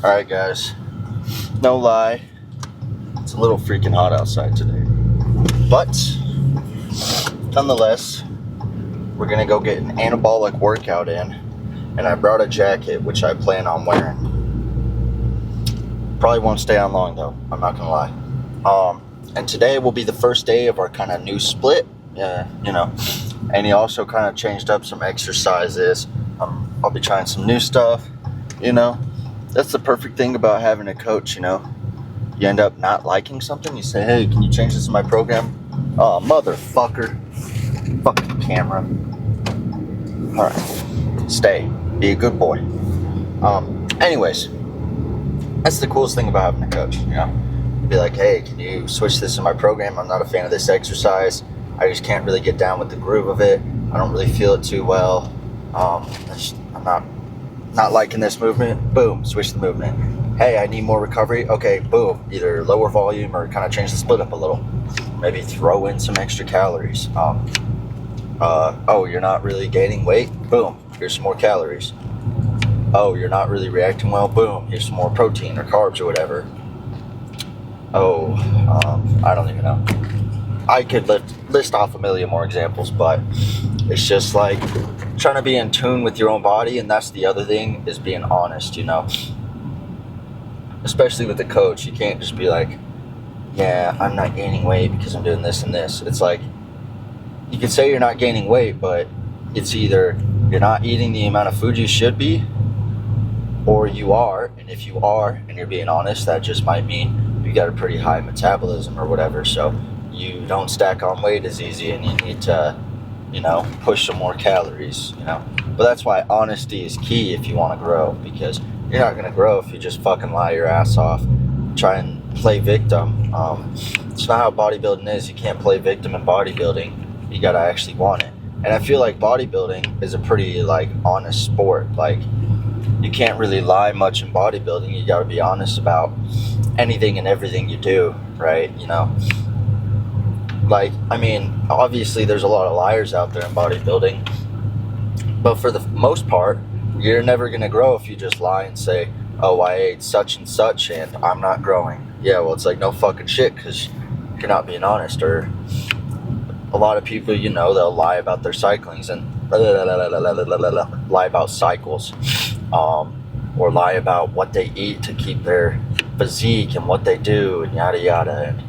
Alright guys, no lie, it's a little freaking hot outside today. But, nonetheless, we're gonna go get an anabolic workout in. And I brought a jacket, which I plan on wearing. Probably won't stay on long though, I'm not gonna lie. And today will be the first day of our kind of new split, and he also kind of changed up some exercises. I'll be trying some new stuff, That's the perfect thing about having a coach, You end up not liking something, you say, hey, can you change this in my program? Oh, motherfucker. Fucking camera. Alright, stay. Be a good boy. Anyways, that's the coolest thing about having a coach, Be like, hey, can you switch this in my program? I'm not a fan of this exercise. I just can't really get down with the groove of it. I don't really feel it too well. I'm not liking this movement. Boom, switch the movement. Hey, I need more recovery. Okay, boom, either lower volume or kind of change the split up a little. Maybe throw in some extra calories. Oh, you're not really gaining weight? Boom, here's some more calories. Oh, you're not really reacting well? Boom, here's some more protein or carbs or whatever. Oh, I don't even know. I could list off a million more examples, but it's just like trying to be in tune with your own body, and that's the other thing, is being honest, Especially with the coach, you can't just be like, yeah, I'm not gaining weight because I'm doing this and this. It's like, you can say you're not gaining weight, but it's either you're not eating the amount of food you should be, or you are, and if you are, and you're being honest, that just might mean you got a pretty high metabolism or whatever, so you don't stack on weight as easy, and you need to, push some more calories, But that's why honesty is key if you want to grow, because you're not going to grow if you just fucking lie your ass off, try and play victim. It's not how bodybuilding is. You can't play victim in bodybuilding. You got to actually want it. And I feel like bodybuilding is a pretty, honest sport. You can't really lie much in bodybuilding. You got to be honest about anything and everything you do, right? Obviously there's a lot of liars out there in bodybuilding, but for the most part, you're never going to grow if you just lie and say, oh, I ate such and such and I'm not growing. Yeah, well, it's like, no fucking shit, because you're not being honest. Or a lot of people, they'll lie about their cyclings and lie about cycles, or lie about what they eat to keep their physique and what they do and yada yada. And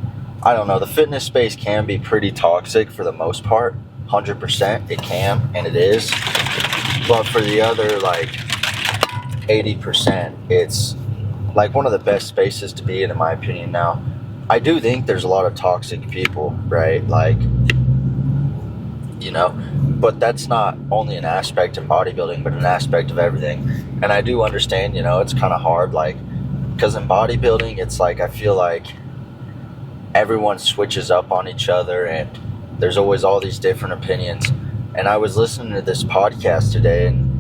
I don't know, the fitness space can be pretty toxic for the most part. 100% it can, and it is. But for the other 80%, it's one of the best spaces to be in my opinion. Now, I do think there's a lot of toxic people, right? But that's not only an aspect in bodybuilding, but an aspect of everything. And I do understand, it's kind of hard, because in bodybuilding, it's I feel like everyone switches up on each other, and there's always all these different opinions. And I was listening to this podcast today, and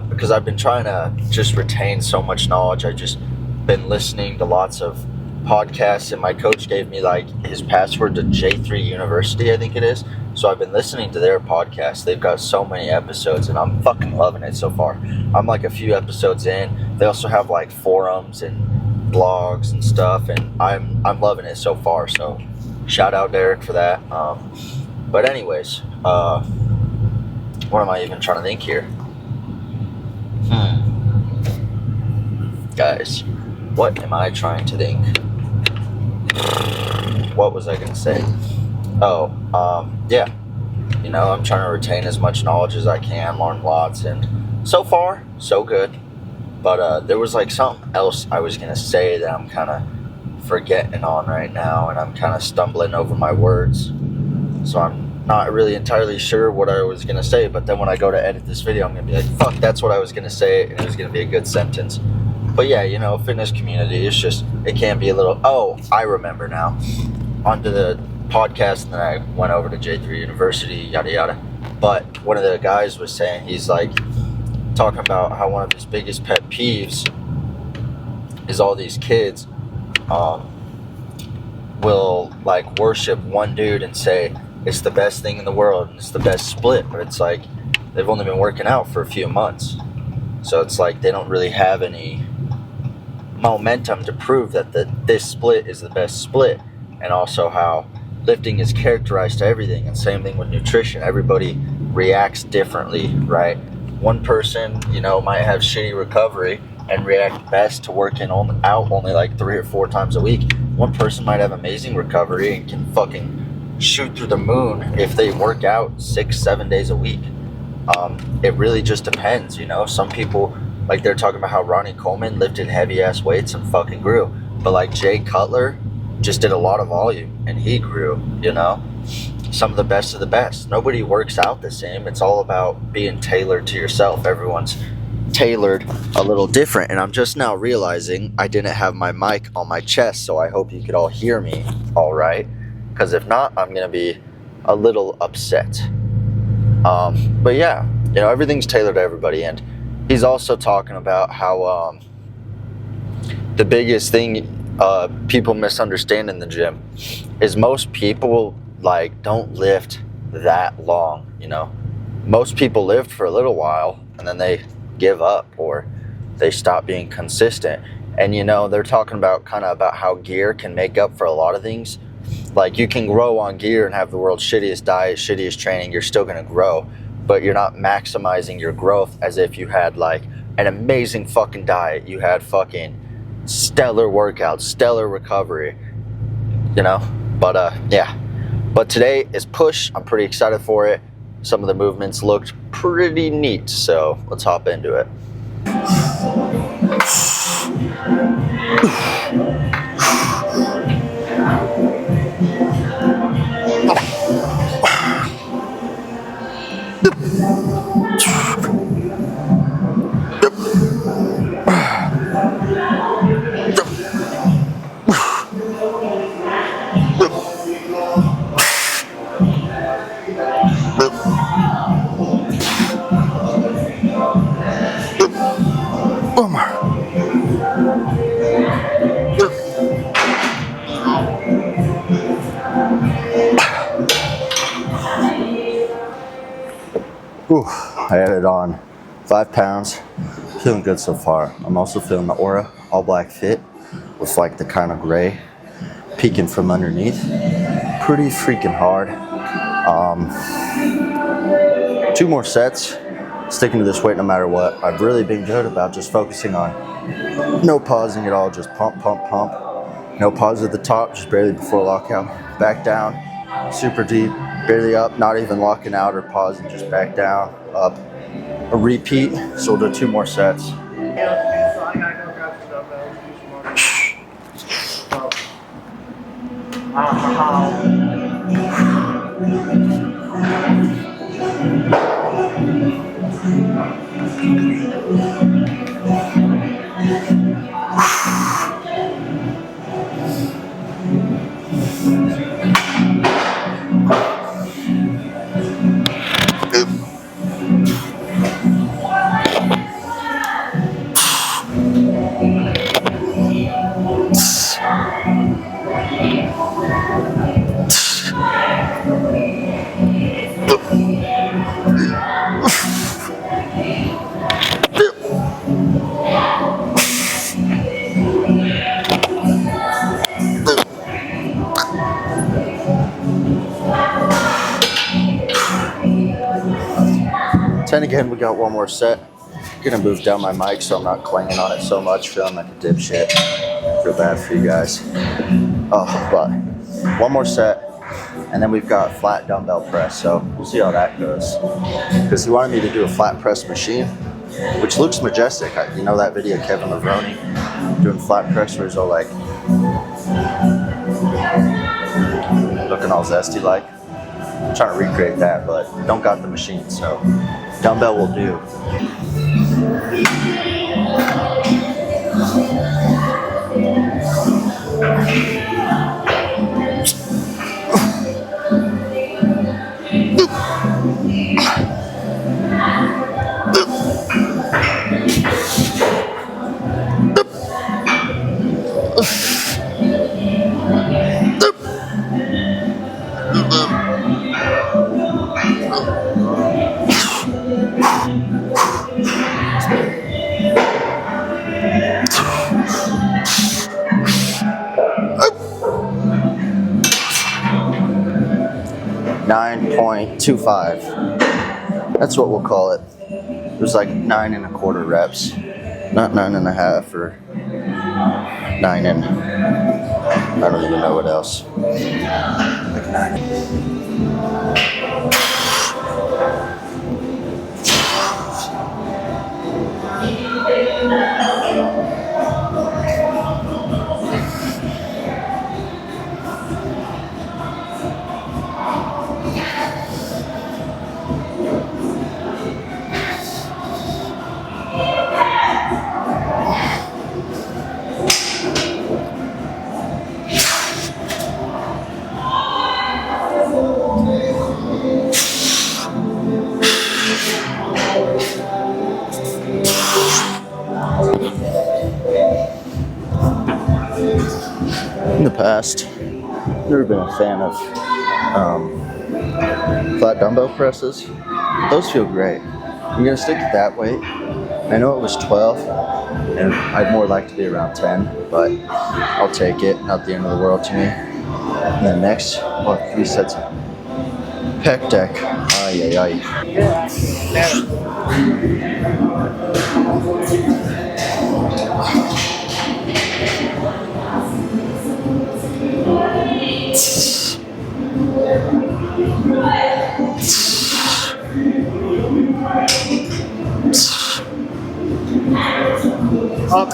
because I've been trying to just retain so much knowledge, I've just been listening to lots of podcasts, and my coach gave me his password to J3 University, I think it is. So I've been listening to their podcast. They've got so many episodes, and I'm fucking loving it so far. I'm a few episodes in. They also have forums and blogs and stuff, and I'm loving it so far. So shout out Derek for that. But anyways, what am I even trying to think here? Guys, what am I trying to think? What was I going to say? Yeah. I'm trying to retain as much knowledge as I can, learn lots, and so far, so good. But there was something else I was going to say that I'm kind of forgetting on right now, and I'm kind of stumbling over my words. So I'm not really entirely sure what I was going to say, but then when I go to edit this video, I'm going to be like, fuck, that's what I was going to say, and it was going to be a good sentence. But yeah, fitness community, it's just, it can be a little, oh, I remember now. Onto the podcast, and then I went over to J3 University, yada yada. But one of the guys was saying, he's talking about how one of his biggest pet peeves is all these kids will worship one dude and say it's the best thing in the world and it's the best split, but it's they've only been working out for a few months, so it's they don't really have any momentum to prove that this split is the best split, and also how lifting is characterized to everything. And same thing with nutrition. Everybody reacts differently, right? One person, might have shitty recovery and react best to working out only like 3 or 4 times a week. One person might have amazing recovery and can fucking shoot through the moon if they work out 6-7 days a week. It really just depends, Some people, like they're talking about how Ronnie Coleman lifted heavy ass weights and fucking grew, but like Jay Cutler just did a lot of volume and he grew. Some of the best of the best. Nobody works out the same. It's all about being tailored to yourself. Everyone's tailored a little different, and I'm just now realizing I didn't have my mic on my chest, so I hope you could all hear me all right, because if not, I'm gonna be a little upset. But yeah, everything's tailored to everybody. And he's also talking about how the biggest thing people misunderstand in the gym is most people don't lift that long. Most people lift for a little while and then they give up or they stop being consistent. And they're talking about about how gear can make up for a lot of things. Like, you can grow on gear and have the world's shittiest diet, shittiest training, you're still gonna grow, but you're not maximizing your growth as if you had an amazing fucking diet, you had fucking stellar workouts, stellar recovery, but yeah. But today is push. I'm pretty excited for it. Some of the movements looked pretty neat, so let's hop into it. Ooh, I added on 5 pounds. Feeling good so far. I'm also feeling the Aura all black fit with the kind of gray peeking from underneath. Pretty freaking hard. 2 more sets. Sticking to this weight no matter what. I've really been good about just focusing on no pausing at all, just pump, pump, pump. No pause at the top, just barely before lockout. Back down, super deep, barely up, not even locking out or pausing, just back down, up. A repeat, so we'll do 2 more sets. And again, we got 1 more set. Gonna move down my mic so I'm not clanging on it so much, feeling like a dipshit. Feel bad for you guys. But 1 more set, and then we've got flat dumbbell press, so we'll see how that goes. Because he wanted me to do a flat press machine, which looks majestic. You know that video, Kevin Levrone, doing flat press where he's all looking all zesty like. I'm trying to recreate that, but don't got the machine, so dumbbell will do. 0.25. That's what we'll call it. It was like 9.25 reps, not 9.5 or 9 and I don't even know what else. In the past, never been a fan of flat dumbbell presses. Those feel great. I'm gonna stick to that weight. I know it was 12, and I'd more like to be around 10, but I'll take it. Not the end of the world to me. And then next, we'll have 3 sets of pec deck. Ay, ay, ay. Up.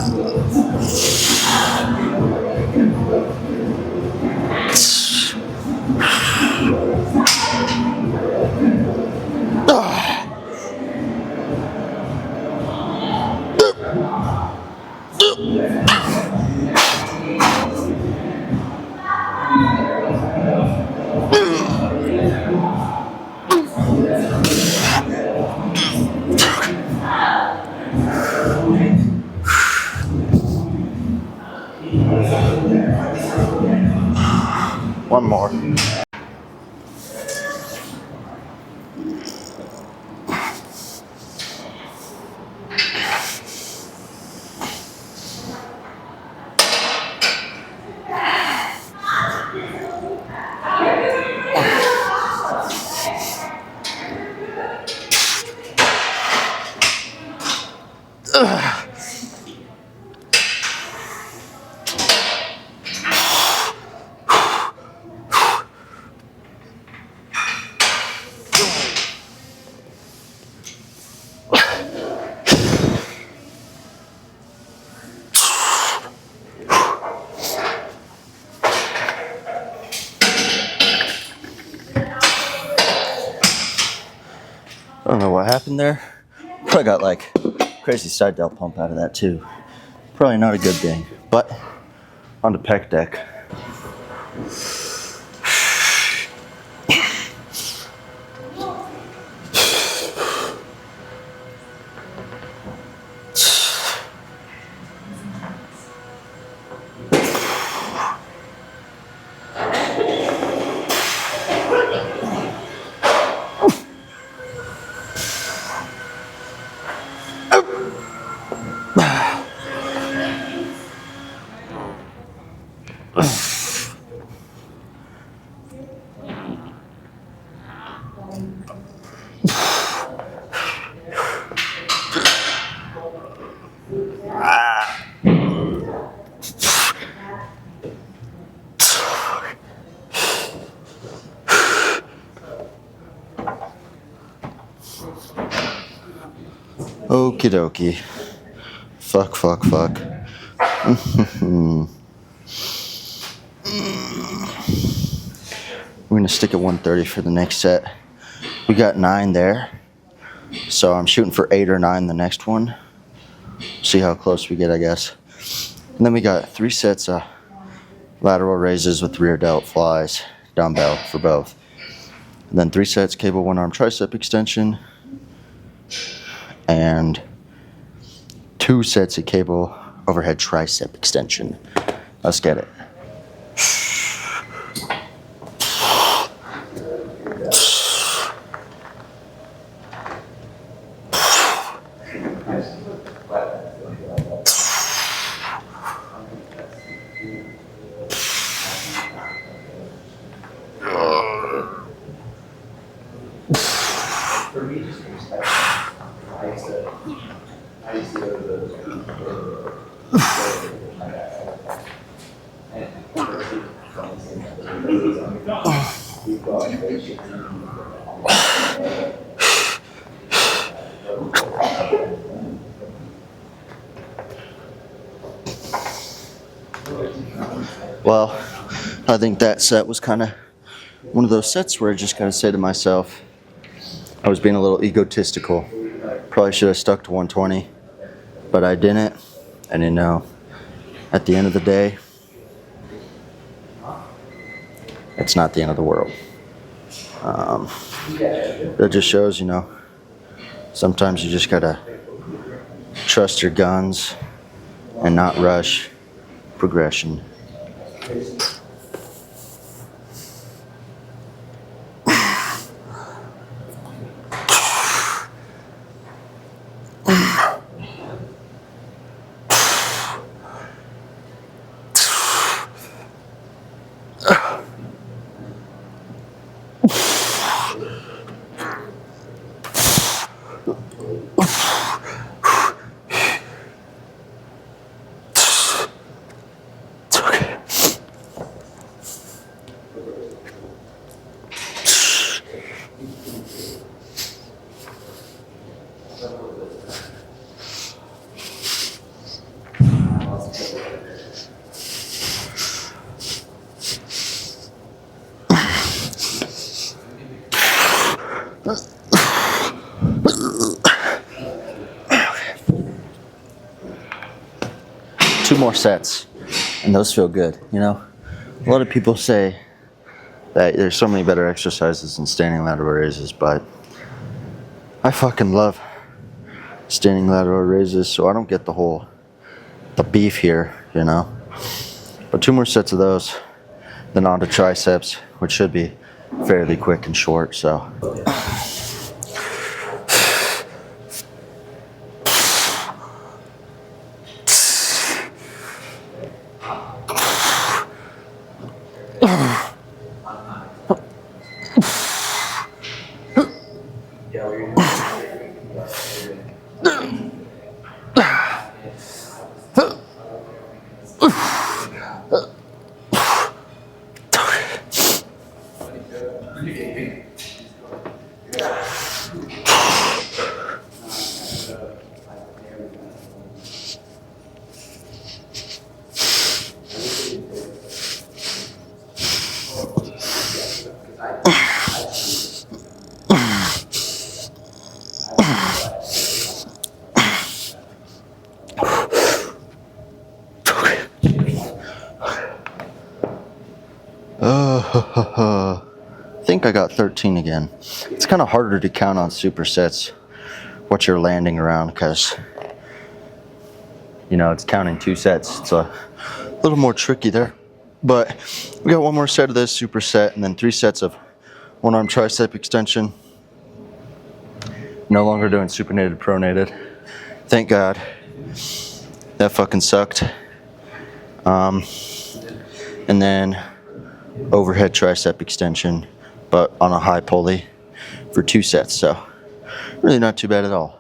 One more. I don't know what happened there. Probably got like crazy side delt pump out of that too. Probably not a good thing. But on the pec deck. Okie dokie. Fuck. We're gonna stick at 130 for the next set. We got 9 there. So I'm shooting for 8 or 9 the next one. See how close we get, I guess. And then we got 3 sets of lateral raises with rear delt flies, dumbbell for both. And then 3 sets cable 1-arm tricep extension. And 2 sets of cable overhead tricep extension. Let's get it. Well, I think that set was kind of one of those sets where I just gotta say to myself, I was being a little egotistical. Probably should have stuck to 120, but I didn't. And you know, at the end of the day, it's not the end of the world. That just shows, you know, sometimes you just gotta trust your guns and not rush progression. Two more sets, and those feel good, you know? A lot of people say that there's so many better exercises than standing lateral raises, but I fucking love standing lateral raises, so I don't get the beef here, you know? But two more sets of those, then on to triceps, which should be fairly quick and short, so. I think I got 13 again. It's kind of harder to count on supersets what you're landing around because, you know, it's counting two sets. It's a little more tricky there. But we got one more set of this superset and then 3 sets of one arm tricep extension. No longer doing supinated pronated. Thank God. That fucking sucked. And then overhead tricep extension, but on a high pulley for 2 sets. So really not too bad at all.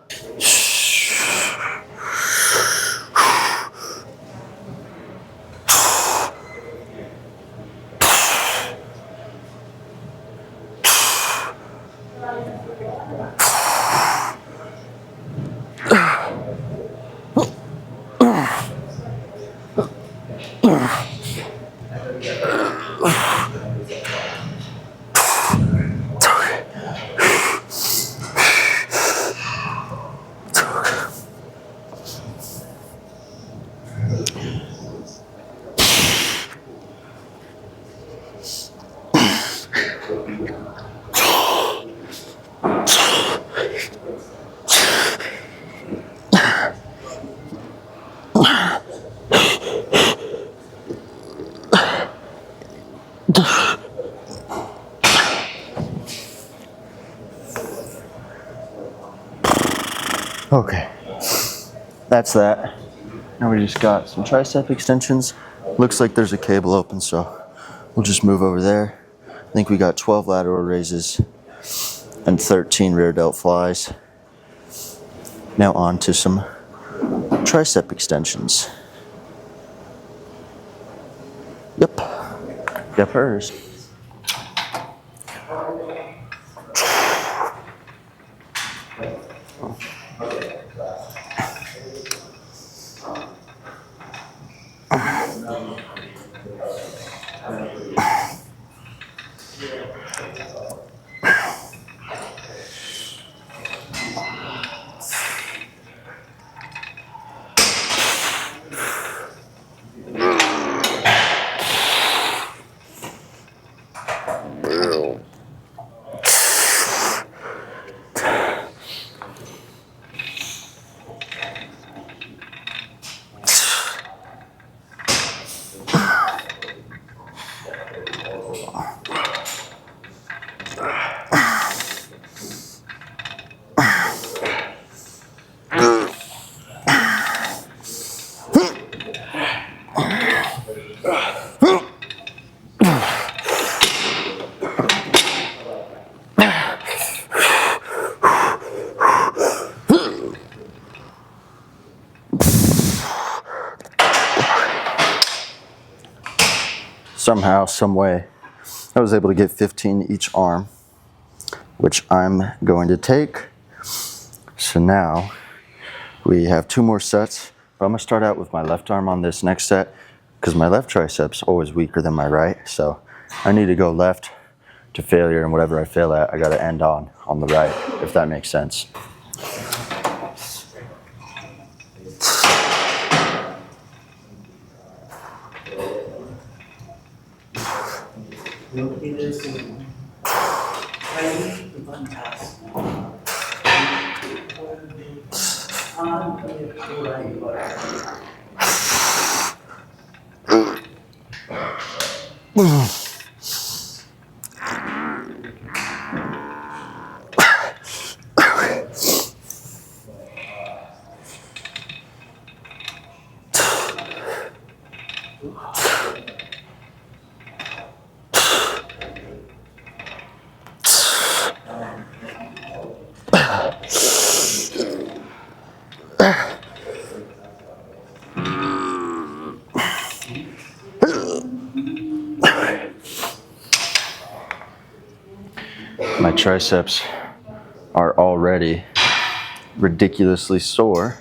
Okay, that's that. Now we just got some tricep extensions. Looks like there's a cable open, so we'll just move over there. I think we got 12 lateral raises and 13 rear delt flies. Now on to some tricep extensions. picked up hers. Somehow, some way, I was able to get 15 each arm, which I'm going to take. So now we have 2 more sets, but I'm gonna start out with my left arm on this next set because my left tricep's always weaker than my right. So I need to go left to failure, and whatever I fail at, I gotta end on the right, if that makes sense. My triceps are already ridiculously sore,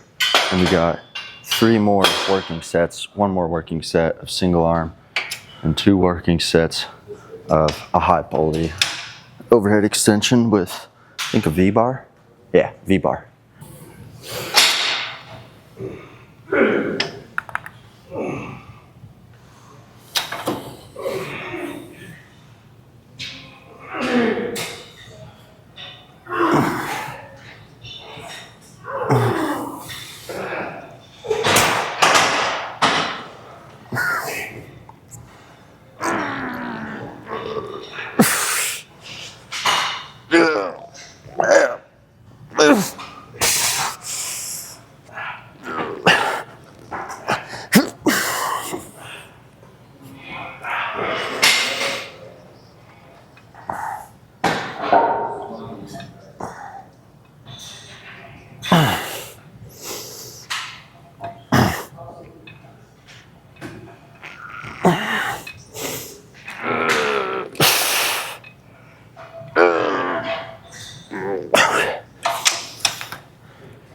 and we got 3 more working sets, 1 more working set of single arm, and 2 working sets of a high poly overhead extension with, I think, a V-bar. Yeah, V-bar.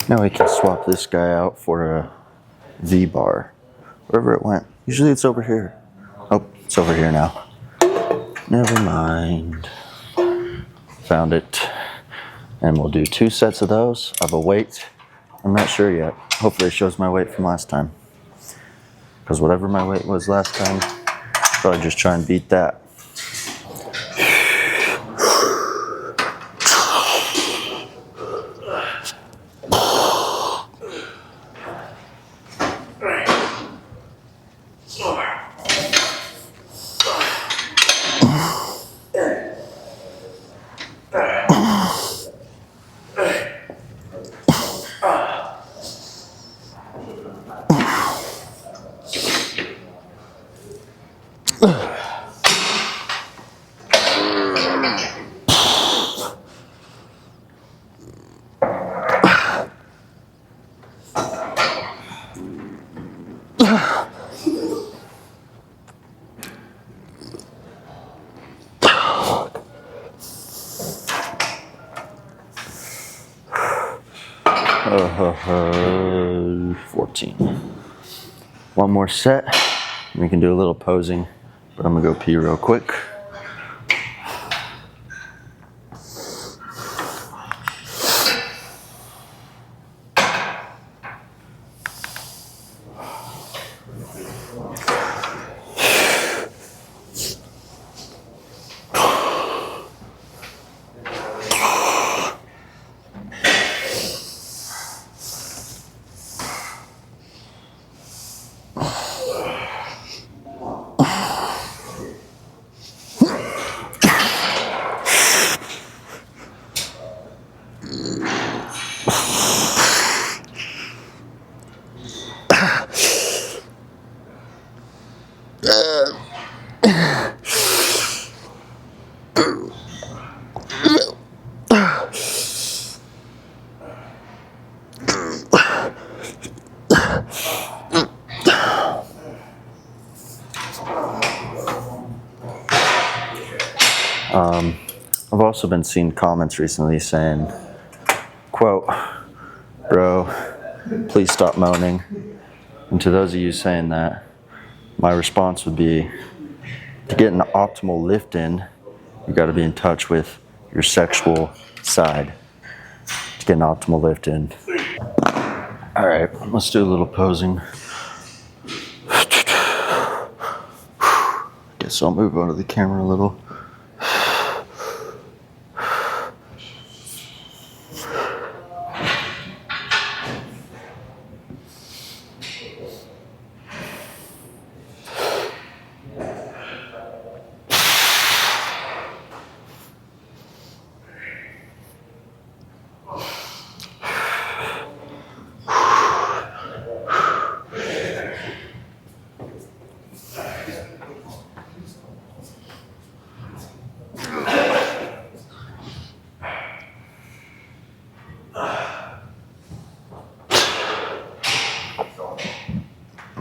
Now we can swap this guy out for a V-bar. Wherever it went. Usually it's over here. Oh, it's over here now. Never mind. Found it. And we'll do 2 sets of those of a weight. I'm not sure yet. Hopefully it shows my weight from last time. Because whatever my weight was last time, probably just try and beat that. 14. One more set. We can do a little posing, but I'm gonna go pee real quick. I've also been seeing comments recently saying, quote, bro, please stop moaning. And to those of you saying that, my response would be, to get an optimal lift in, you got to be in touch with your sexual side to get an optimal lift in. All right, let's do a little posing. Guess I'll move onto the camera a little.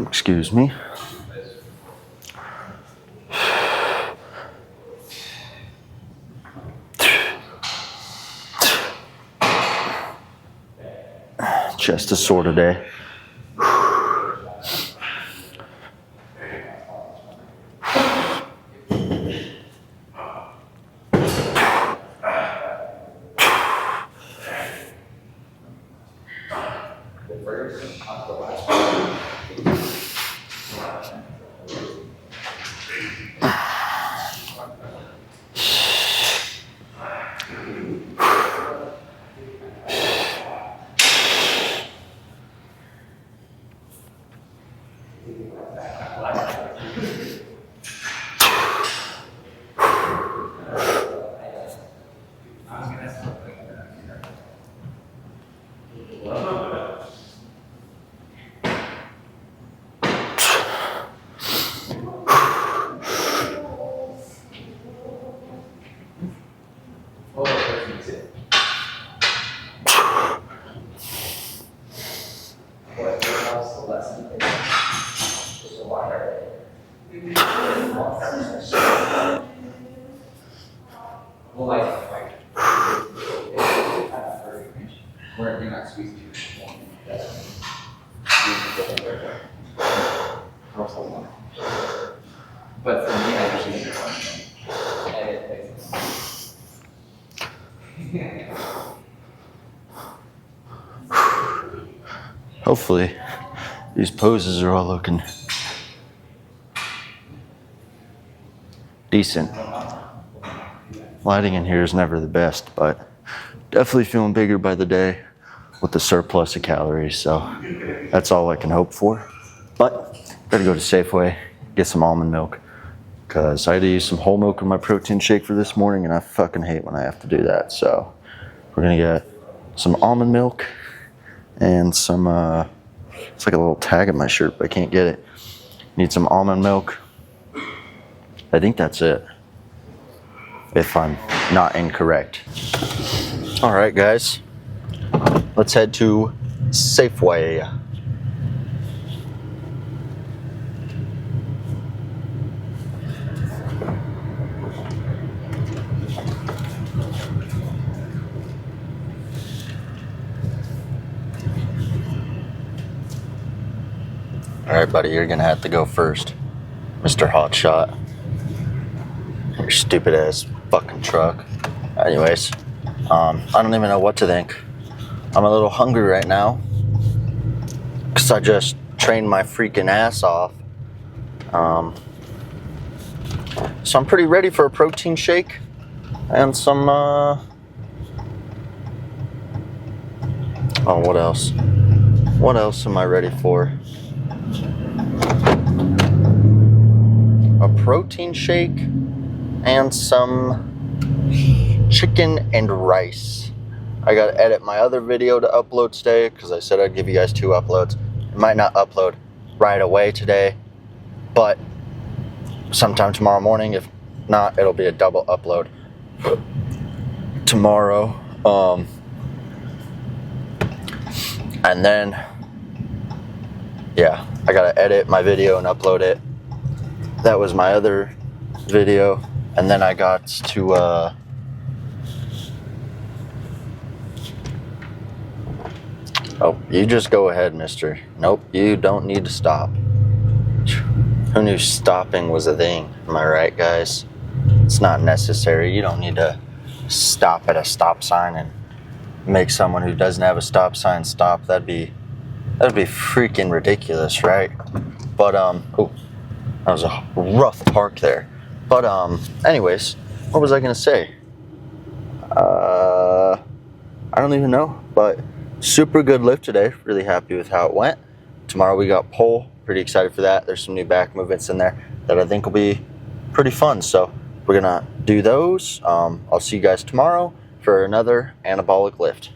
Excuse me. Just a sore today. But for me, I usually do one. Edit Hopefully, these poses are all looking decent. Lighting in here is never the best, but definitely feeling bigger by the day with the surplus of calories, so that's all I can hope for. But gotta go to Safeway, get some almond milk, because I had to use some whole milk in my protein shake for this morning, and I fucking hate when I have to do that. So we're gonna get some almond milk and some, it's like a little tag in my shirt, but I can't get it. Need some almond milk. I think that's it, if I'm not incorrect. All right, guys, let's head to Safeway. Alright, buddy, you're gonna have to go first. Mr. Hotshot. Your stupid ass fucking truck. Anyways, I don't even know what to think. I'm a little hungry right now. Because I just trained my freaking ass off. So I'm pretty ready for a protein shake. And some, oh, what else? What else am I ready for? A protein shake and some chicken and rice. I gotta edit my other video to upload today because I said I'd give you guys 2 uploads. It might not upload right away today, but sometime tomorrow morning. If not, it'll be a double upload tomorrow. And then, yeah, I gotta edit my video and upload it. That was my other video. And then I got to, oh, you just go ahead, mister. Nope, you don't need to stop. Who knew stopping was a thing? Am I right, guys? It's not necessary. You don't need to stop at a stop sign and make someone who doesn't have a stop sign stop. That'd be freaking ridiculous, right? But oh, that was a rough park there. But anyways, what was I gonna say? I don't even know. But super good lift today. Really happy with how it went. Tomorrow we got pole. Pretty excited for that. There's some new back movements in there that I think will be pretty fun. So we're gonna do those. I'll see you guys tomorrow for another anabolic lift.